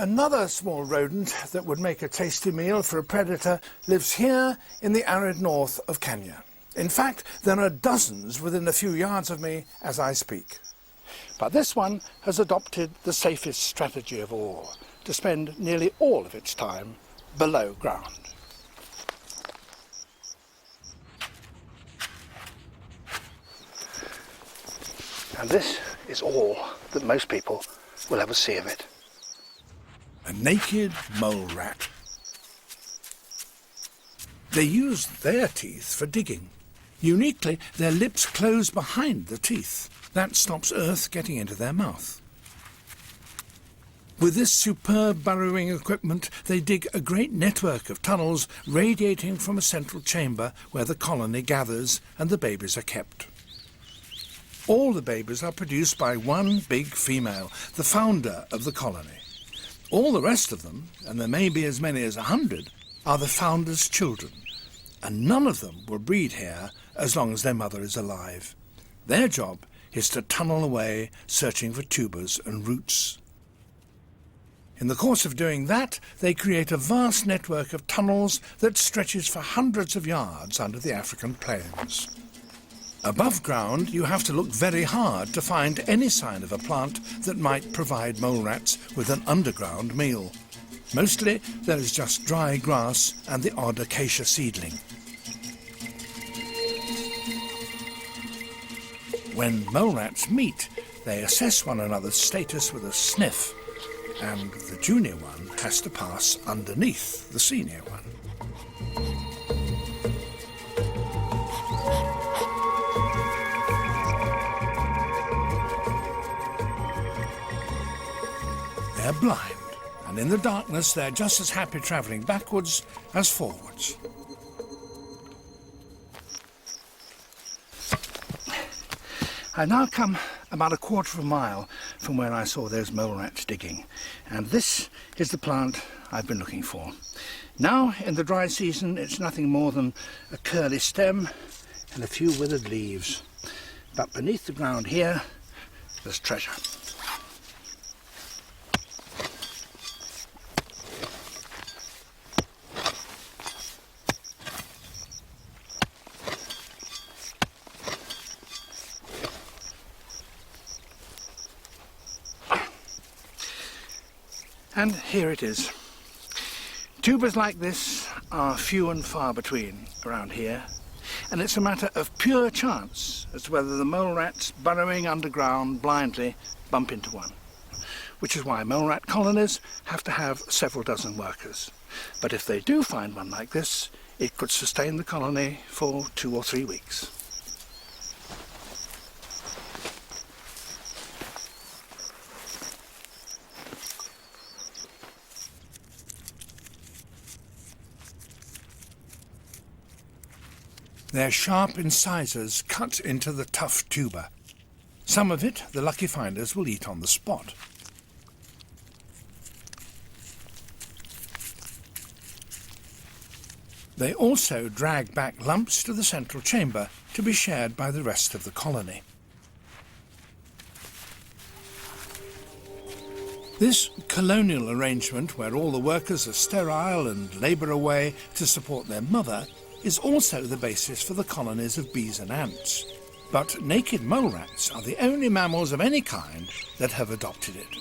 Another small rodent that would make a tasty meal for a predator lives here in the arid north of Kenya. In fact, there are dozens within a few yards of me as I speak. But this one has adopted the safest strategy of all, to spend nearly all of its time below ground. And this is all that most people will ever see of it. A naked mole rat. They use their teeth for digging. Uniquely, their lips close behind the teeth. That stops earth getting into their mouth. With this superb burrowing equipment, they dig a great network of tunnels radiating from a central chamber where the colony gathers and the babies are kept. All the babies are produced by one big female, the founder of the colony. All the rest of them, and there may be as many as 100, are the founder's children, and none of them will breed here as long as their mother is alive. Their job is to tunnel away, searching for tubers and roots. In the course of doing that, they create a vast network of tunnels that stretches for hundreds of yards under the African plains. Above ground, you have to look very hard to find any sign of a plant that might provide mole rats with an underground meal. Mostly, there is just dry grass and the odd acacia seedling. When mole rats meet, they assess one another's status with a sniff, and the junior one has to pass underneath the senior one. They're blind, and in the darkness they're just as happy travelling backwards as forwards. I now come about a quarter of a mile from where I saw those mole rats digging, and this is the plant I've been looking for. Now, in the dry season, it's nothing more than a curly stem and a few withered leaves. But beneath the ground here, there's treasure. And here it is. Tubers like this are few and far between around here, and it's a matter of pure chance as to whether the mole rats burrowing underground blindly bump into one, which is why mole rat colonies have to have several dozen workers. But if they do find one like this, it could sustain the colony for 2 or 3 weeks. Their sharp incisors cut into the tough tuber. Some of it the lucky finders will eat on the spot. They also drag back lumps to the central chamber to be shared by the rest of the colony. This colonial arrangement, where all the workers are sterile and labour away to support their mother, is also the basis for the colonies of bees and ants. But naked mole rats are the only mammals of any kind that have adopted it.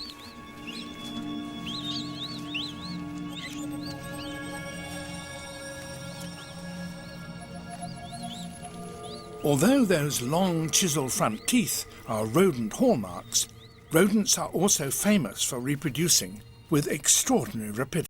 Although those long chisel front teeth are rodent hallmarks, rodents are also famous for reproducing with extraordinary rapidity.